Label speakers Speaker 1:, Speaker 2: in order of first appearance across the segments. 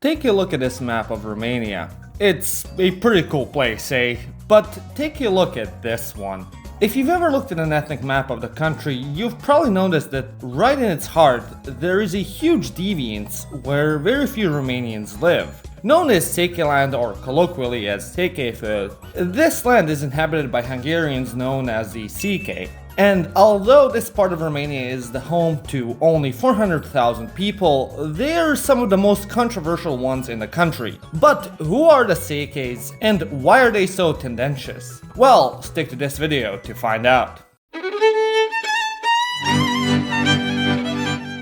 Speaker 1: Take a look at this map of Romania. It's a pretty cool place, eh? But take a look at this one. If you've ever looked at an ethnic map of the country, you've probably noticed that right in its heart, there is a huge deviance where very few Romanians live. Known as Székely land or colloquially as Szekelyfold, this land is inhabited by Hungarians known as the Székely. And although this part of Romania is the home to only 400,000 people, they are some of the most controversial ones in the country. But who are the Székelys and why are they so tendentious? Well, stick to this video to find out.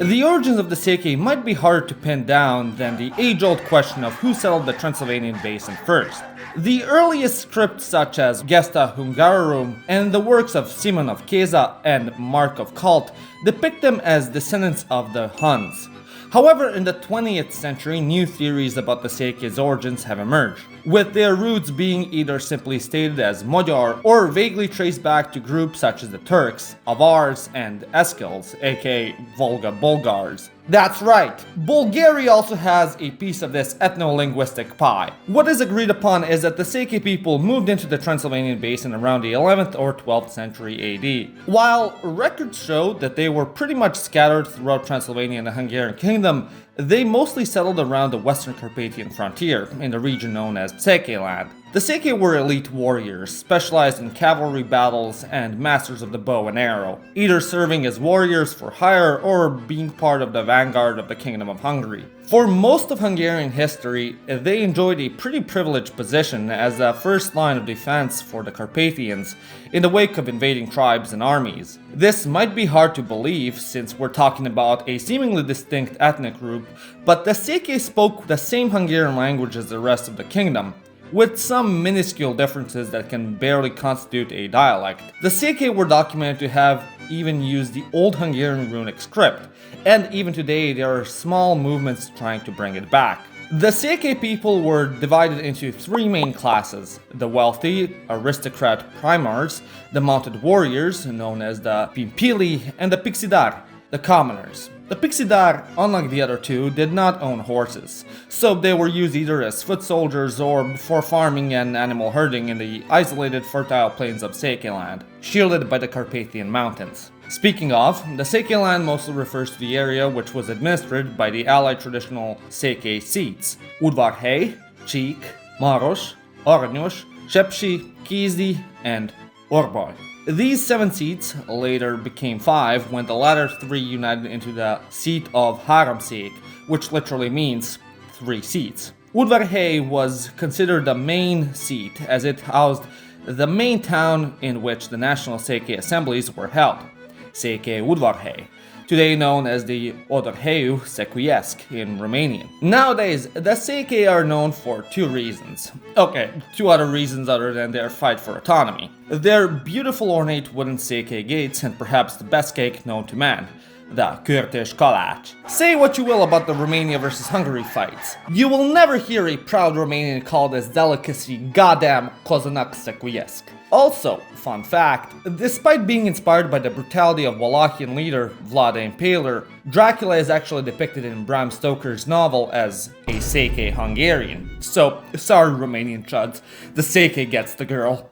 Speaker 1: The origins of the Székely might be harder to pin down than the age-old question of who settled the Transylvanian basin first. The earliest scripts such as Gesta Hungarorum and the works of Simon of Keza and Mark of Kalt depict them as descendants of the Huns. However, in the 20th century, new theories about the Székely's origins have emerged, with their roots being either simply stated as Magyar or vaguely traced back to groups such as the Turks, Avars, and Eskils, aka Volga Bulgars. That's right, Bulgaria also has a piece of this ethno-linguistic pie. What is agreed upon is that the Székely people moved into the Transylvanian basin around the 11th or 12th century AD. While records show that they were pretty much scattered throughout Transylvania and the Hungarian kingdom, they mostly settled around the Western Carpathian frontier, in the region known as Székely land. The Székely were elite warriors, specialized in cavalry battles and masters of the bow and arrow, either serving as warriors for hire or being part of the vanguard of the Kingdom of Hungary. For most of Hungarian history, they enjoyed a pretty privileged position as the first line of defense for the Carpathians in the wake of invading tribes and armies. This might be hard to believe since we're talking about a seemingly distinct ethnic group, but the Székely spoke the same Hungarian language as the rest of the kingdom, with some minuscule differences that can barely constitute a dialect. The Székely were documented to have even used the old Hungarian runic script, and even today there are small movements trying to bring it back. The Székely people were divided into three main classes: the wealthy, aristocrat primars, the mounted warriors, known as the Pimpili, and the Pixidar, the commoners. The Pixidar, unlike the other two, did not own horses, so they were used either as foot soldiers or for farming and animal herding in the isolated fertile plains of Székely land, shielded by the Carpathian Mountains. Speaking of, the Székely land mostly refers to the area which was administered by the allied traditional Székely seats: Udvarhely, Csík, Maros, Aranyos, Sepsi, Kézdi, and Orban. These 7 seats later became 5 when the latter 3 united into the seat of Háromszék, which literally means 3 seats. Udvarhely was considered the main seat as it housed the main town in which the national Székely assemblies were held, Székely Udvarhely, today known as the Odorheiu Szekelyesc in Romanian. Nowadays, the Székely are known for 2 reasons. Okay, 2 other reasons other than their fight for autonomy. Their beautiful ornate wooden Székely gates and perhaps the best cake known to man, the Körtös Kalács. Say what you will about the Romania versus Hungary fights, you will never hear a proud Romanian call this delicacy goddamn Kozanák Szekelyesc. Also, fun fact, despite being inspired by the brutality of Wallachian leader Vlad the Impaler, Dracula is actually depicted in Bram Stoker's novel as a Székely Hungarian. So, sorry Romanian chuds, the Székely gets the girl.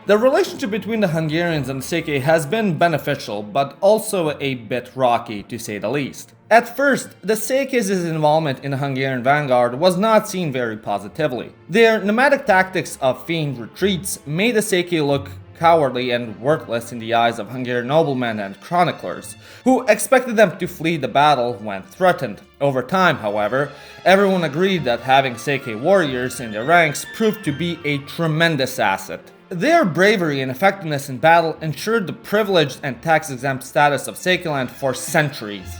Speaker 1: The relationship between the Hungarians and the Székely has been beneficial, but also a bit rocky to say the least. At first, the Székelys' involvement in the Hungarian vanguard was not seen very positively. Their nomadic tactics of feigned retreats made the Székely look cowardly and worthless in the eyes of Hungarian noblemen and chroniclers, who expected them to flee the battle when threatened. Over time, however, everyone agreed that having Székely warriors in their ranks proved to be a tremendous asset. Their bravery and effectiveness in battle ensured the privileged and tax-exempt status of Székely land for centuries.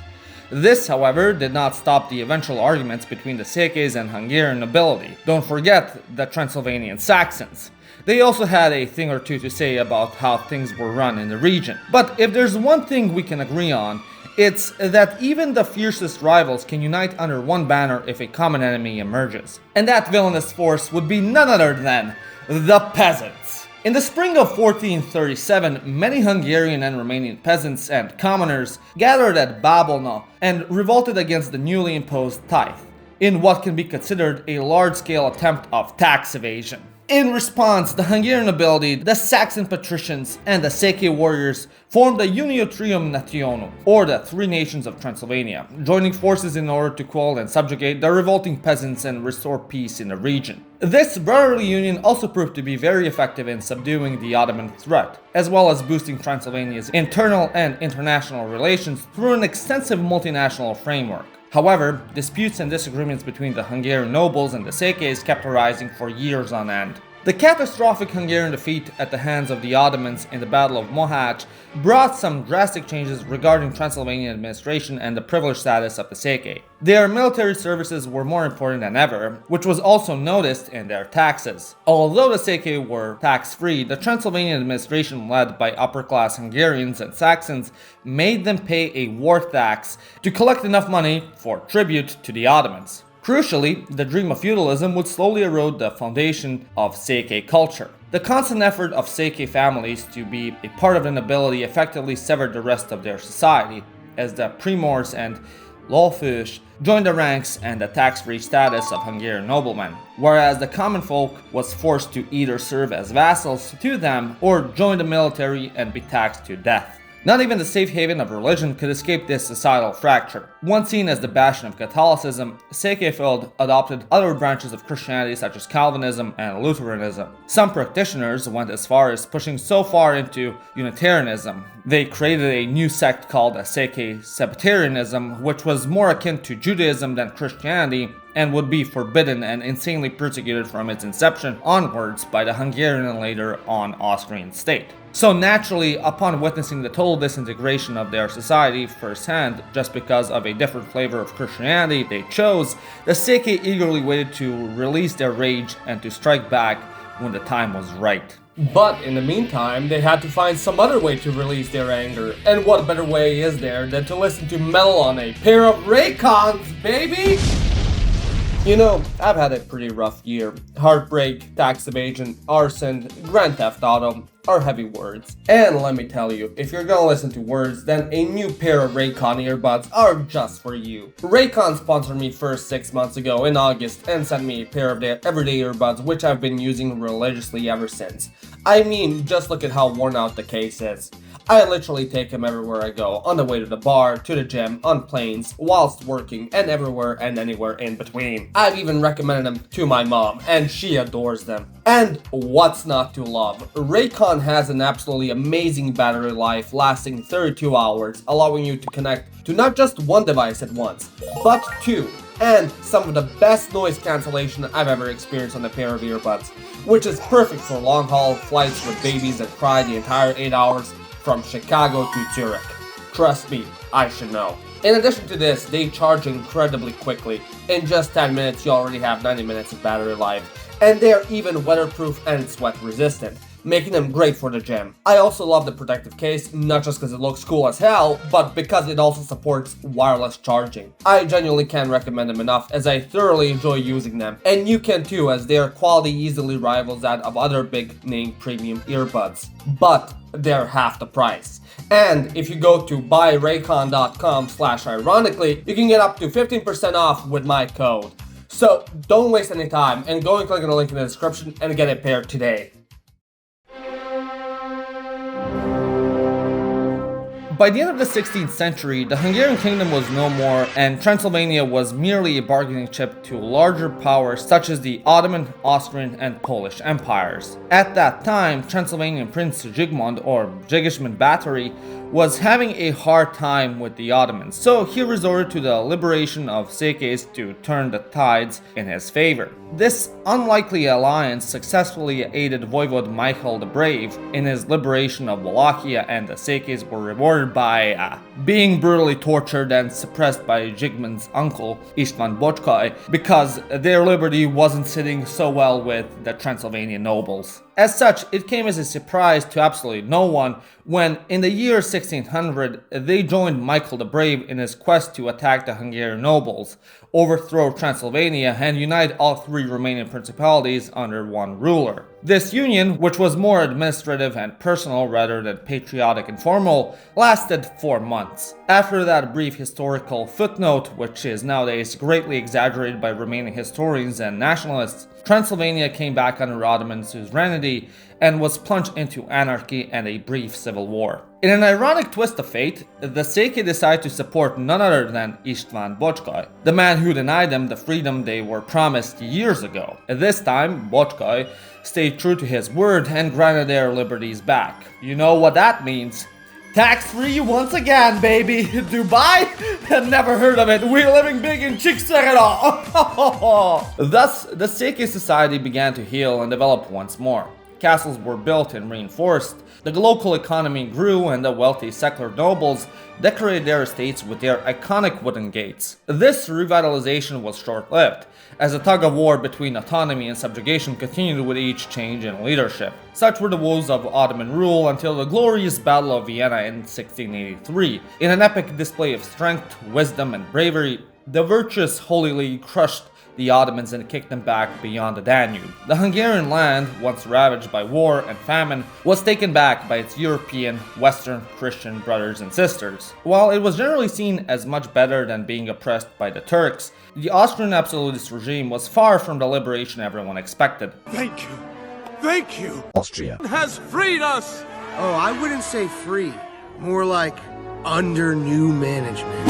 Speaker 1: This, however, did not stop the eventual arguments between the Székelys and Hungarian nobility. Don't forget the Transylvanian Saxons. They also had a thing or two to say about how things were run in the region. But if there's one thing we can agree on, it's that even the fiercest rivals can unite under one banner if a common enemy emerges. And that villainous force would be none other than the peasants. In the spring of 1437, many Hungarian and Romanian peasants and commoners gathered at Babolna and revolted against the newly imposed tithe, in what can be considered a large-scale attempt of tax evasion. In response, the Hungarian nobility, the Saxon patricians, and the Székely warriors formed the Unio Trium Nationum, or the Three Nations of Transylvania, joining forces in order to quell and subjugate the revolting peasants and restore peace in the region. This brotherly union also proved to be very effective in subduing the Ottoman threat, as well as boosting Transylvania's internal and international relations through an extensive multinational framework. However, disputes and disagreements between the Hungarian nobles and the Székelys kept arising for years on end. The catastrophic Hungarian defeat at the hands of the Ottomans in the Battle of Mohács brought some drastic changes regarding Transylvanian administration and the privileged status of the Székely. Their military services were more important than ever, which was also noticed in their taxes. Although the Székely were tax-free, the Transylvanian administration led by upper-class Hungarians and Saxons made them pay a war tax to collect enough money for tribute to the Ottomans. Crucially, the dream of feudalism would slowly erode the foundation of Székely culture. The constant effort of Székely families to be a part of the nobility effectively severed the rest of their society, as the primors and lawfős joined the ranks and the tax-free status of Hungarian noblemen, whereas the common folk was forced to either serve as vassals to them or join the military and be taxed to death. Not even the safe haven of religion could escape this societal fracture. Once seen as the bastion of Catholicism, Szekelyfold adopted other branches of Christianity such as Calvinism and Lutheranism. Some practitioners went as far as pushing so far into Unitarianism. They created a new sect called Szekely Szekelyfold, which was more akin to Judaism than Christianity and would be forbidden and insanely persecuted from its inception onwards by the Hungarian and later on Austrian state. So naturally, upon witnessing the total disintegration of their society firsthand just because of a different flavor of Christianity they chose, the Székely eagerly waited to release their rage and to strike back when the time was right.
Speaker 2: But in the meantime, they had to find some other way to release their anger. And what better way is there than to listen to metal on a pair of Raycons, baby? You know, I've had a pretty rough year. Heartbreak, tax evasion, arson, Grand Theft Auto are heavy words. And let me tell you, if you're gonna listen to words, then a new pair of Raycon earbuds are just for you. Raycon sponsored me first 6 months ago in August and sent me a pair of their everyday earbuds, which I've been using religiously ever since. I mean, just look at how worn out the case is. I literally take them everywhere I go, on the way to the bar, to the gym, on planes, whilst working, and everywhere and anywhere in between. I've even recommended them to my mom, and she adores them. And what's not to love? Raycon has an absolutely amazing battery life lasting 32 hours, allowing you to connect to not just one device at once, but two. And some of the best noise cancellation I've ever experienced on a pair of earbuds, which is perfect for long-haul flights with babies that cry the entire 8 hours from Chicago to Zurich. Trust me, I should know. In addition to this, they charge incredibly quickly. In just 10 minutes, you already have 90 minutes of battery life. And they are even weatherproof and sweat resistant, making them great for the gym. I also love the protective case, not just because it looks cool as hell, but because it also supports wireless charging. I genuinely can't recommend them enough, as I thoroughly enjoy using them. And you can too, as their quality easily rivals that of other big name premium earbuds. But they're half the price. And if you go to buyraycon.com/ironically, you can get up to 15% off with my code. So don't waste any time and go and click on the link in the description and get a pair today.
Speaker 1: By the end of the 16th century, the Hungarian kingdom was no more, and Transylvania was merely a bargaining chip to larger powers such as the Ottoman, Austrian, and Polish empires. At that time, Transylvanian Prince Zsigmond, or Sigismund Báthory, was having a hard time with the Ottomans, so he resorted to the liberation of Székelys to turn the tides in his favor. This unlikely alliance successfully aided Voivode Michael the Brave in his liberation of Wallachia, and the Székelys were rewarded by being brutally tortured and suppressed by Zsigmond's uncle István Bocskai because their liberty wasn't sitting so well with the Transylvanian nobles. As such, it came as a surprise to absolutely no one when, in the year 1600, they joined Michael the Brave in his quest to attack the Hungarian nobles, overthrow Transylvania, and unite all three Romanian principalities under one ruler. This union, which was more administrative and personal rather than patriotic and formal, lasted 4 months. After that brief historical footnote, which is nowadays greatly exaggerated by Romanian historians and nationalists, Transylvania came back under Ottoman suzerainty and was plunged into anarchy and a brief civil war. In an ironic twist of fate, the Székely decided to support none other than István Bocskai, the man who denied them the freedom they were promised years ago. At this time, Bocskai stayed true to his word and granted their liberties back. You know what that means? Tax-free once again, baby! Dubai? Never heard of it. We're living big in Csíkséreda! Thus, the Székely society began to heal and develop once more. Castles were built and reinforced, the local economy grew, and the wealthy secular nobles decorated their estates with their iconic wooden gates. This revitalization was short-lived, as a tug-of-war between autonomy and subjugation continued with each change in leadership. Such were the woes of Ottoman rule until the glorious Battle of Vienna in 1683. In an epic display of strength, wisdom, and bravery, the virtuous Holy League crushed the Ottomans and kicked them back beyond the Danube. The Hungarian land, once ravaged by war and famine, was taken back by its European, Western Christian brothers and sisters. While it was generally seen as much better than being oppressed by the Turks, the Austrian absolutist regime was far from the liberation everyone expected.
Speaker 3: Thank you. Thank you.
Speaker 4: Austria
Speaker 3: has freed us.
Speaker 5: Oh, I wouldn't say free. More like under new management.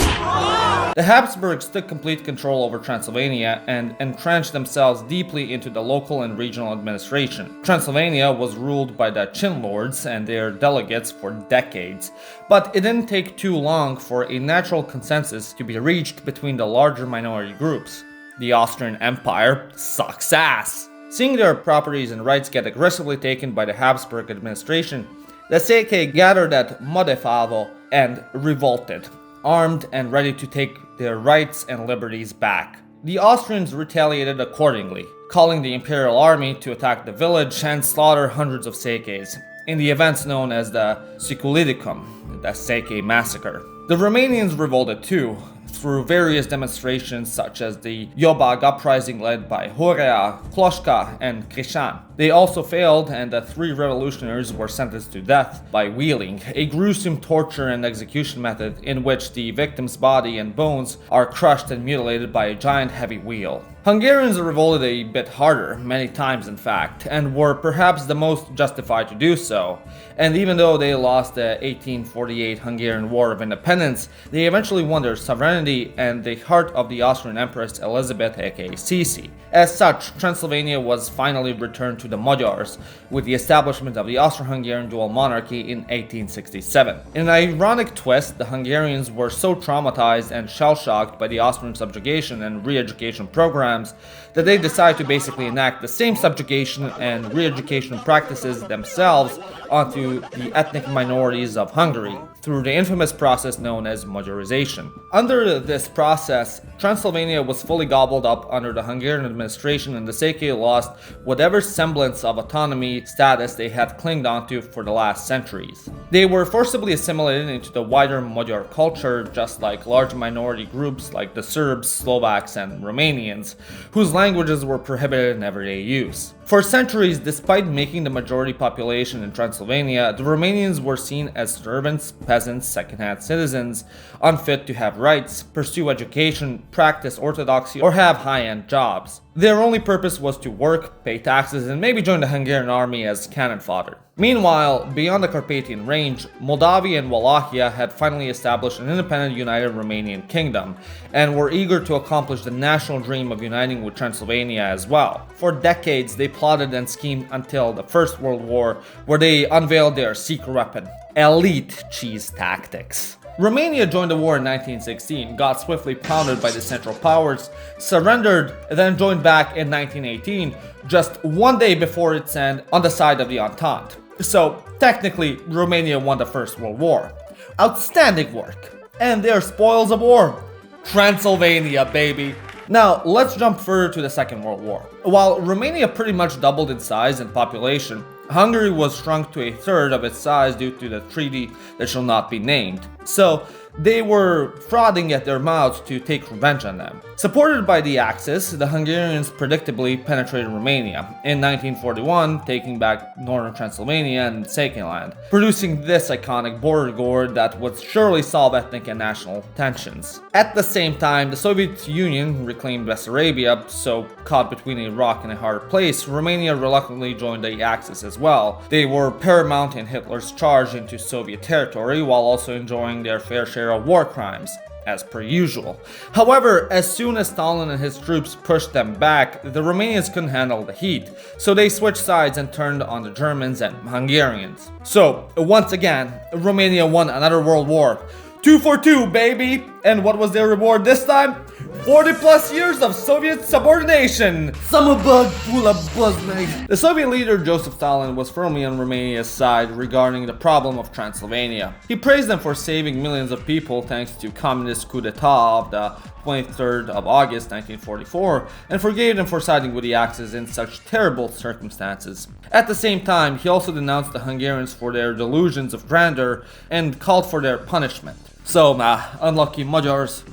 Speaker 1: The Habsburgs took complete control over Transylvania and entrenched themselves deeply into the local and regional administration. Transylvania was ruled by the Chin Lords and their delegates for decades, but it didn't take too long for a natural consensus to be reached between the larger minority groups. The Austrian Empire sucks ass. Seeing their properties and rights get aggressively taken by the Habsburg administration, the Székely gathered at Modefavo and revolted, armed and ready to take their rights and liberties back. The Austrians retaliated accordingly, calling the imperial army to attack the village and slaughter hundreds of Székelys in the events known as the Székelyfold, the Székely massacre. The Romanians revolted too, through various demonstrations such as the Jobbag uprising led by Horea, Kloska, and Krishan. They also failed, and the 3 revolutionaries were sentenced to death by wheeling, a gruesome torture and execution method in which the victim's body and bones are crushed and mutilated by a giant heavy wheel. Hungarians revolted a bit harder, many times in fact, and were perhaps the most justified to do so. And even though they lost the 1848 Hungarian War of Independence, they eventually won their sovereignty and the heart of the Austrian Empress Elizabeth aka Sisi. As such, Transylvania was finally returned to the Magyars with the establishment of the Austro-Hungarian dual monarchy in 1867. In an ironic twist, the Hungarians were so traumatized and shell-shocked by the Austrian subjugation and re-education programs that they decided to basically enact the same subjugation and re-education practices themselves onto the ethnic minorities of Hungary through the infamous process known as Magyarization. Under this process, Transylvania was fully gobbled up under the Hungarian administration, and the Székely lost whatever semblance of autonomy status they had clinged onto for the last centuries. They were forcibly assimilated into the wider Magyar culture, just like large minority groups like the Serbs, Slovaks, and Romanians, whose languages were prohibited in everyday use. For centuries, despite making the majority population in Transylvania, the Romanians were seen as servants, peasants, second-hand citizens, unfit to have rights, pursue education, practice orthodoxy, or have high-end jobs. Their only purpose was to work, pay taxes, and maybe join the Hungarian army as cannon fodder. Meanwhile, beyond the Carpathian Range, Moldavia and Wallachia had finally established an independent united Romanian kingdom, and were eager to accomplish the national dream of uniting with Transylvania as well. For decades, they plotted and schemed until the First World War, where they unveiled their secret weapon: elite cheese tactics. Romania joined the war in 1916, got swiftly pounded by the Central Powers, surrendered, and then joined back in 1918, just one day before its end on the side of the Entente. So, technically, Romania won the First World War. Outstanding work. And their spoils of war: Transylvania, baby. Now, let's jump further to the Second World War. While Romania pretty much doubled in size and population, Hungary was shrunk to a third of its size due to the treaty that shall not be named. So, They were frothing at their mouths to take revenge on them. Supported by the Axis, the Hungarians predictably penetrated Romania in 1941, taking back northern Transylvania and Székelyland, producing this iconic border gore that would surely solve ethnic and national tensions. At the same time, the Soviet Union reclaimed Bessarabia, so caught between a rock and a hard place, Romania reluctantly joined the Axis as well. They were paramount in Hitler's charge into Soviet territory while also enjoying their fair share of war crimes, as per usual. However, as soon as Stalin and his troops pushed them back, the Romanians couldn't handle the heat, so they switched sides and turned on the Germans and Hungarians. So, once again, Romania won another world war. 2 for 2, baby! And what was their reward this time? 40 plus years of Soviet subordination! Summer bug full of buzz, mate. The Soviet leader Joseph Stalin was firmly on Romania's side regarding the problem of Transylvania. He praised them for saving millions of people thanks to communist coup d'etat of the 23rd of August 1944, and forgave them for siding with the Axis in such terrible circumstances. At the same time, he also denounced the Hungarians for their delusions of grandeur and called for their punishment. So, unlucky Magyars,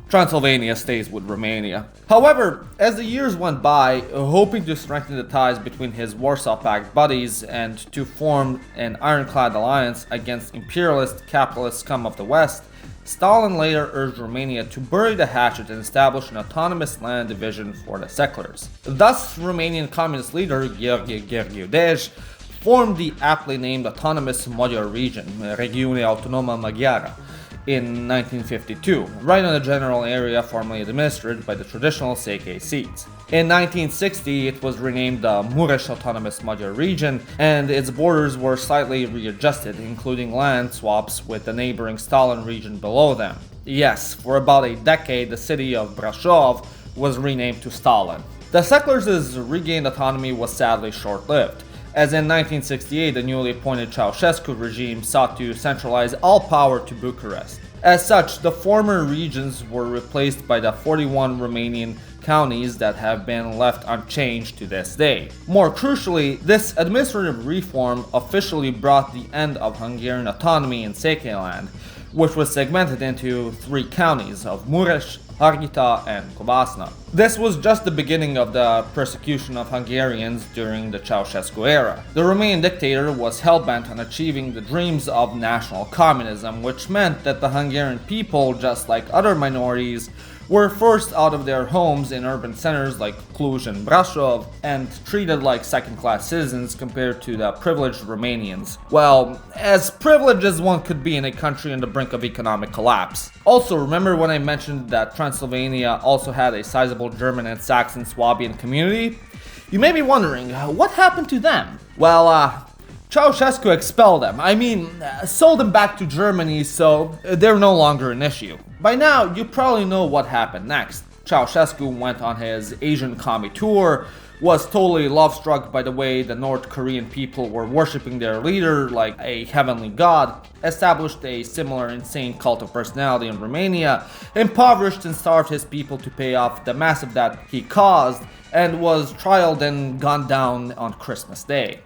Speaker 1: Transylvania stays with Romania. However, as the years went by, hoping to strengthen the ties between his Warsaw Pact buddies and to form an ironclad alliance against imperialist capitalist scum of the West, Stalin later urged Romania to bury the hatchet and establish an autonomous land division for the settlers. Thus, Romanian communist leader Gheorghe Gheorghiu-Dej formed the aptly named autonomous Magyar region, Regiune Autonoma Maghiara, in 1952, right on the general area formerly administered by the traditional Székely seats. In 1960, it was renamed the Mureș Autonomous Magyar Region, and its borders were slightly readjusted, including land swaps with the neighboring Stalin region below them. Yes, for about a decade, the city of Brașov was renamed to Stalin. The settlers' regained autonomy was sadly short-lived, as in 1968 the newly appointed Ceausescu regime sought to centralize all power to Bucharest. As such, the former regions were replaced by the 41 Romanian counties that have been left unchanged to this day. More crucially, this administrative reform officially brought the end of Hungarian autonomy in Székelyland, which was segmented into 3 counties of Mureș, Harghita, and Covasna. This was just the beginning of the persecution of Hungarians during the Ceausescu era. The Romanian dictator was hell-bent on achieving the dreams of national communism, which meant that the Hungarian people, just like other minorities, were forced out of their homes in urban centers like Cluj and Brașov and treated like second-class citizens compared to the privileged Romanians. Well, as privileged as one could be in a country on the brink of economic collapse. Also, remember when I mentioned that Transylvania also had a sizable German and Saxon Swabian community? You may be wondering, what happened to them? Well, Ceausescu expelled them. Sold them back to Germany, so they're no longer an issue. By now, you probably know what happened next. Ceausescu went on his Asian commie tour, was totally love-struck by the way the North Korean people were worshipping their leader like a heavenly god, established a similar insane cult of personality in Romania, impoverished and starved his people to pay off the massive debt he caused, and was trialed and gunned down on Christmas Day.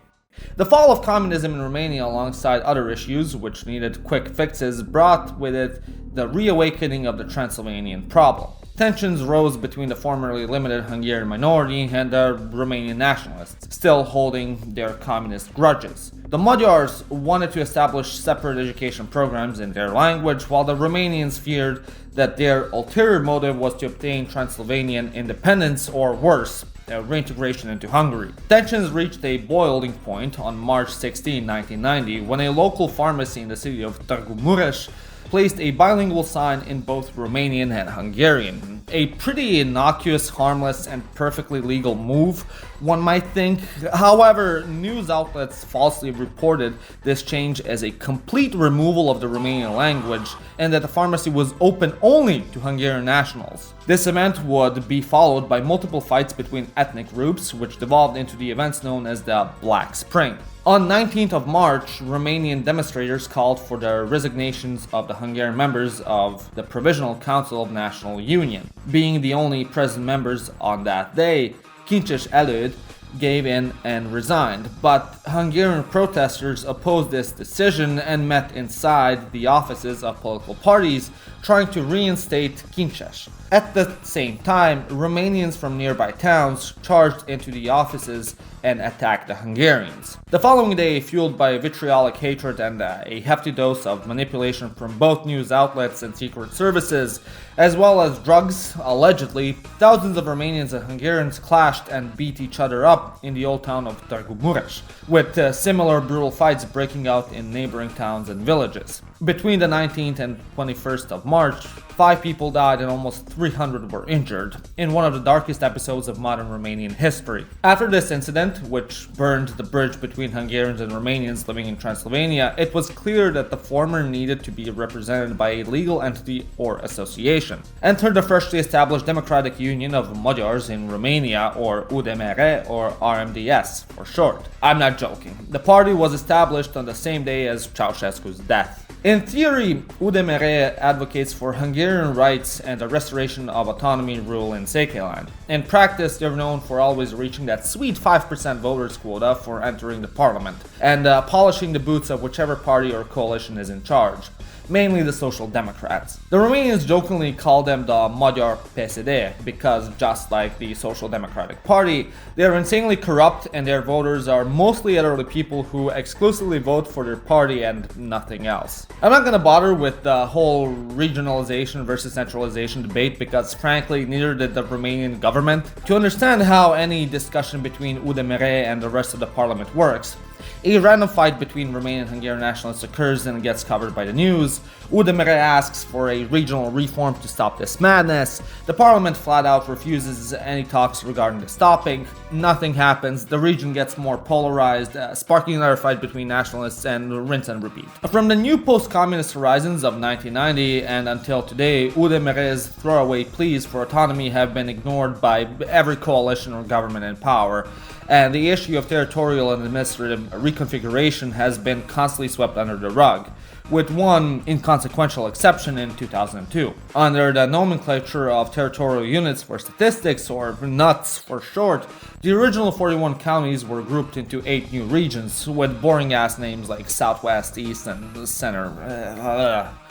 Speaker 1: The fall of communism in Romania, alongside other issues which needed quick fixes, brought with it the reawakening of the Transylvanian problem. Tensions rose between the formerly limited Hungarian minority and the Romanian nationalists, still holding their communist grudges. The Magyars wanted to establish separate education programs in their language, while the Romanians feared that their ulterior motive was to obtain Transylvanian independence, or worse, reintegration into Hungary. Tensions reached a boiling point on March 16, 1990, when a local pharmacy in the city of Târgu Mureș placed a bilingual sign in both Romanian and Hungarian. A pretty innocuous, harmless, and perfectly legal move, one might think. However, news outlets falsely reported this change as a complete removal of the Romanian language and that the pharmacy was open only to Hungarian nationals. This event would be followed by multiple fights between ethnic groups, which devolved into the events known as the Black Spring. On 19th of March, Romanian demonstrators called for the resignations of the Hungarian members of the Provisional Council of National Union. Being the only present members on that day, Kincses Előd, gave in and resigned, but Hungarian protesters opposed this decision and met inside the offices of political parties, trying to reinstate Kincses. At the same time, Romanians from nearby towns charged into the offices and attacked the Hungarians. The following day, fueled by vitriolic hatred and a hefty dose of manipulation from both news outlets and secret services, as well as drugs, allegedly, thousands of Romanians and Hungarians clashed and beat each other up in the old town of Târgu Mureș, with similar brutal fights breaking out in neighboring towns and villages. Between the 19th and 21st of March, 5 people died and almost 300 were injured, in one of the darkest episodes of modern Romanian history. After this incident, which burned the bridge between Hungarians and Romanians living in Transylvania, it was clear that the former needed to be represented by a legal entity or association. Enter the freshly established Democratic Union of Magyars in Romania, or UDMR, or RMDS for short. I'm not joking. The party was established on the same day as Ceausescu's death. In theory, UDMR advocates for Hungarian rights and the restoration of autonomy rule in Székelyland. In practice, they're known for always reaching that sweet 5% voters quota for entering the parliament, and polishing the boots of whichever party or coalition is in charge, mainly the Social Democrats. The Romanians jokingly call them the Magyar PSD because, just like the Social Democratic Party, they are insanely corrupt and their voters are mostly elderly people who exclusively vote for their party and nothing else. I'm not gonna bother with the whole regionalization versus centralization debate because frankly neither did the Romanian government. To understand how any discussion between UDMR and the rest of the parliament works, a random fight between Romanian and Hungarian nationalists occurs and gets covered by the news. UDMR asks for a regional reform to stop this madness. The parliament flat out refuses any talks regarding the stopping. Nothing happens. The region gets more polarized, sparking another fight between nationalists and rinse and repeat. From the new post-communist horizons of 1990 and until today, UDMR's throwaway pleas for autonomy have been ignored by every coalition or government in power, and the issue of territorial and administrative reconfiguration has been constantly swept under the rug, with one inconsequential exception in 2002. Under the nomenclature of territorial units for statistics, or NUTS for short, the original 41 counties were grouped into 8 new regions, with boring-ass names like Southwest, East, and Center.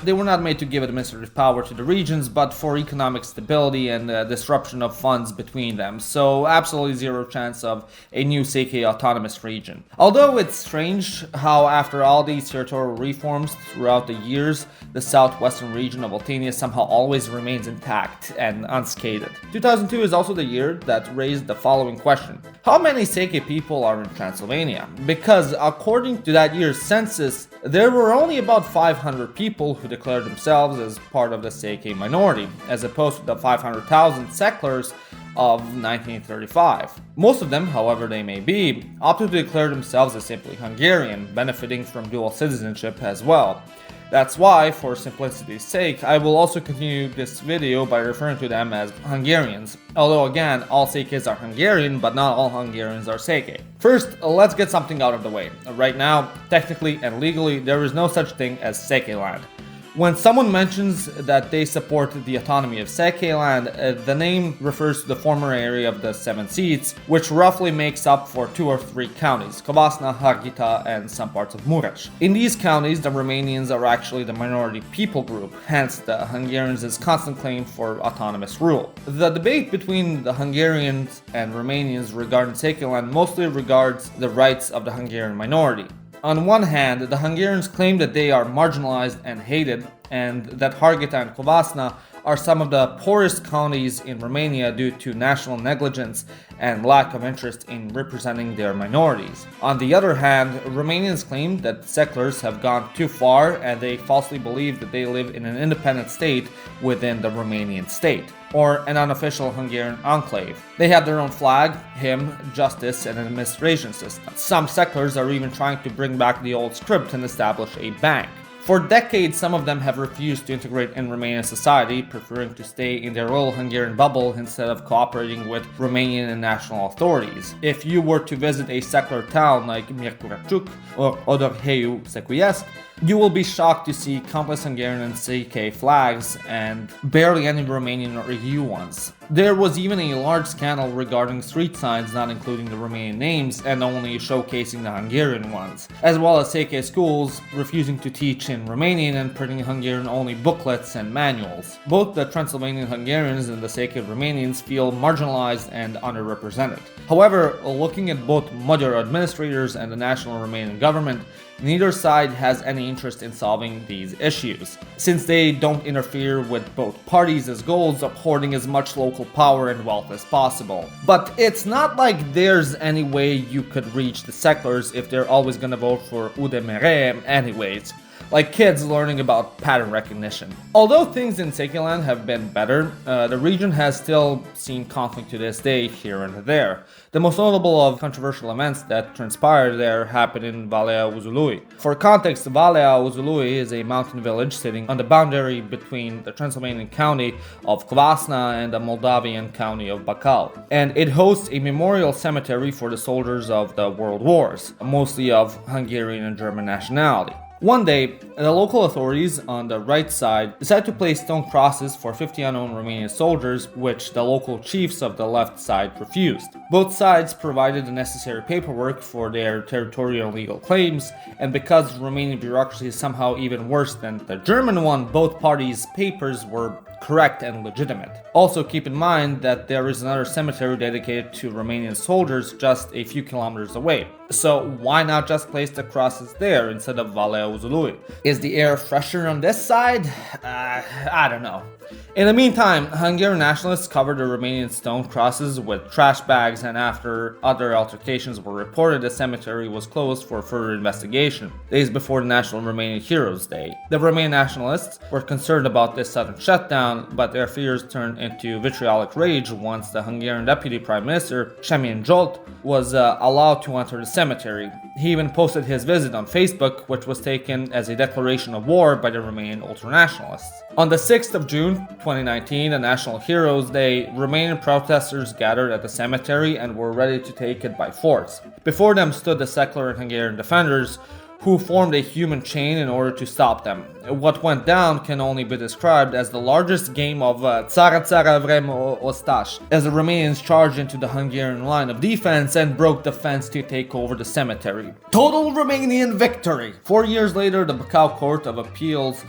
Speaker 1: They were not made to give administrative power to the regions, but for economic stability and disruption of funds between them, so absolutely zero chance of a new Székely autonomous region. Although it's strange how after all these territorial reforms throughout the years, the southwestern region of Oltenia somehow always remains intact and unscathed. 2002 is also the year that raised the following question. How many Székely people are in Transylvania? Because according to that year's census, there were only about 500 people who declared themselves as part of the Székely minority, as opposed to the 500,000 settlers of 1935. Most of them, however they may be, opted to declare themselves as simply Hungarian, benefiting from dual citizenship as well. That's why, for simplicity's sake, I will also continue this video by referring to them as Hungarians. Although again, all Székelys are Hungarian, but not all Hungarians are Székely. First, let's get something out of the way. Right now, technically and legally, there is no such thing as Székelyland. When someone mentions that they support the autonomy of Szekelyland, the name refers to the former area of the 7 seats, which roughly makes up for 2 or 3 counties, Covasna, Harghita, and some parts of Mureș. In these counties, the Romanians are actually the minority people group, hence the Hungarians' constant claim for autonomous rule. The debate between the Hungarians and Romanians regarding Szekelyland mostly regards the rights of the Hungarian minority. On one hand, the Hungarians claim that they are marginalized and hated, and that Harghita and Covasna are some of the poorest counties in Romania due to national negligence and lack of interest in representing their minorities. On the other hand, Romanians claim that settlers have gone too far and they falsely believe that they live in an independent state within the Romanian state, or an unofficial Hungarian enclave. They have their own flag, hymn, justice, and an administration system. Some settlers are even trying to bring back the old script and establish a bank. For decades, some of them have refused to integrate in Romanian society, preferring to stay in their little Hungarian bubble instead of cooperating with Romanian and national authorities. If you were to visit a secular town like Miercurești or Odorheiu Secuiesc, you will be shocked to see countless Hungarian and Székely flags and barely any Romanian or EU ones. There was even a large scandal regarding street signs not including the Romanian names and only showcasing the Hungarian ones, as well as Székely schools refusing to teach in Romanian and printing Hungarian-only booklets and manuals. Both the Transylvanian Hungarians and the Székely Romanians feel marginalized and underrepresented. However, looking at both Magyar administrators and the national Romanian government, neither side has any interest in solving these issues, since they don't interfere with both parties' goals of hoarding as much local power and wealth as possible. But it's not like there's any way you could reach the seculars if they're always gonna vote for UDMR anyways, like kids learning about pattern recognition. Although things in Szekelyland have been better, the region has still seen conflict to this day here and there. The most notable of controversial events that transpired there happened in Valea Uzului. For context, Valea Uzului is a mountain village sitting on the boundary between the Transylvanian county of Kvasna and the Moldavian county of Bacău, and it hosts a memorial cemetery for the soldiers of the world wars, mostly of Hungarian and German nationality. One day, the local authorities on the right side decided to place stone crosses for 50 unknown Romanian soldiers, which the local chiefs of the left side refused. Both sides provided the necessary paperwork for their territorial legal claims, and because Romanian bureaucracy is somehow even worse than the German one, both parties' papers were correct and legitimate. Also keep in mind that there is another cemetery dedicated to Romanian soldiers just a few kilometers away. So why not just place the crosses there instead of Valea Uzului? Is the air fresher on this side? I don't know. In the meantime, Hungarian nationalists covered the Romanian stone crosses with trash bags, and after other altercations were reported, the cemetery was closed for further investigation, days before the National Romanian Heroes Day. The Romanian nationalists were concerned about this sudden shutdown, but their fears turned into vitriolic rage once the Hungarian Deputy Prime Minister, Semyon Zsolt, was allowed to enter the cemetery. He even posted his visit on Facebook, which was taken as a declaration of war by the Romanian ultranationalists. On the 6th of June 2019, the National Heroes Day, Romanian protesters gathered at the cemetery and were ready to take it by force. Before them stood the secular and Hungarian defenders, who formed a human chain in order to stop them. What went down can only be described as the largest game of Țara Țara Vrem Ostaș, as the Romanians charged into the Hungarian line of defense and broke the fence to take over the cemetery. Total Romanian victory! 4 years later, the Bacău Court of Appeals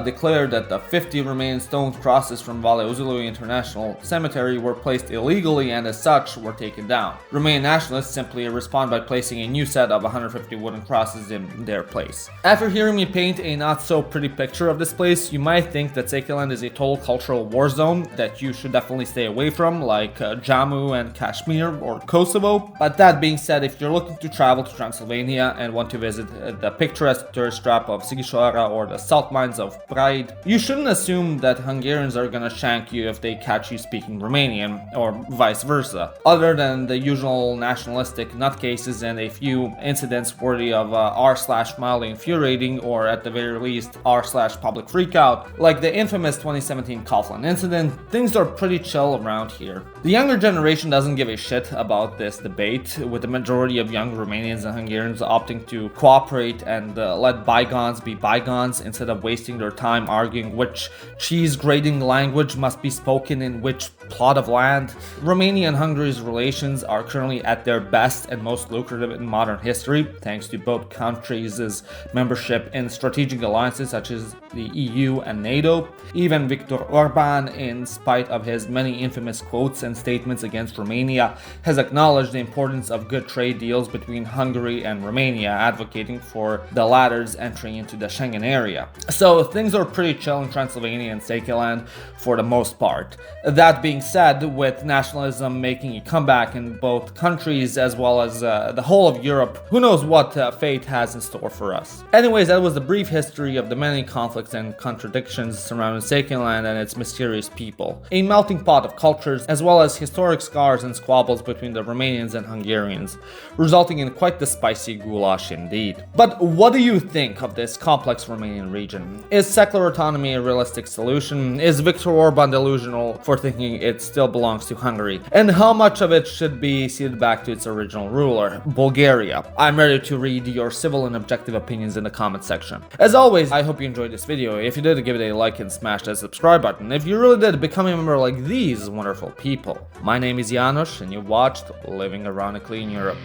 Speaker 1: declared that the 50 Romanian stone crosses from Valea Uzului International Cemetery were placed illegally and as such were taken down. Romanian nationalists simply respond by placing a new set of 150 wooden crosses in their place. After hearing me paint a not so pretty picture of this place, you might think that Szekelyland is a total cultural war zone that you should definitely stay away from, like Jammu and Kashmir or Kosovo. But that being said, if you're looking to travel to Transylvania and want to visit the picturesque tourist trap of Sighișoara or the salt mines of Pride, you shouldn't assume that Hungarians are gonna shank you if they catch you speaking Romanian, or vice versa. Other than the usual nationalistic nutcases and a few incidents worthy of r/mildly infuriating, or at the very least r/public freakout, like the infamous 2017 Kaufland incident, things are pretty chill around here. The younger generation doesn't give a shit about this debate, with the majority of young Romanians and Hungarians opting to cooperate and let bygones be bygones instead of wasting their time arguing which cheese grating language must be spoken in which plot of land. Romania and Hungary's relations are currently at their best and most lucrative in modern history, thanks to both countries' membership in strategic alliances such as the EU and NATO. Even Viktor Orban, in spite of his many infamous quotes and statements against Romania, has acknowledged the importance of good trade deals between Hungary and Romania, advocating for the latter's entry into the Schengen area. So things are pretty chill in Transylvania and Szekelyland for the most part. That being said, with nationalism making a comeback in both countries as well as the whole of Europe, who knows what fate has in store for us. Anyways, that was the brief history of the many conflicts and contradictions surrounding Szekelyland and its mysterious people. A melting pot of cultures, as well as historic scars and squabbles between the Romanians and Hungarians, resulting in quite the spicy goulash indeed. But what do you think of this complex Romanian region? Is secular autonomy a realistic solution? Is Viktor Orban delusional for thinking it still belongs to Hungary? And how much of it should be ceded back to its original ruler, Bulgaria? I'm ready to read your civil and objective opinions in the comment section. As always, I hope you enjoyed this video. If you did, give it a like and smash that subscribe button. If you really did, become a member like these wonderful people. My name is Janos, and you watched Living Ironically in Europe.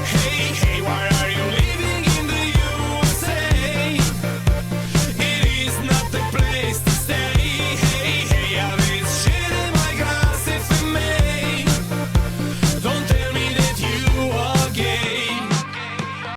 Speaker 4: Hey, why are you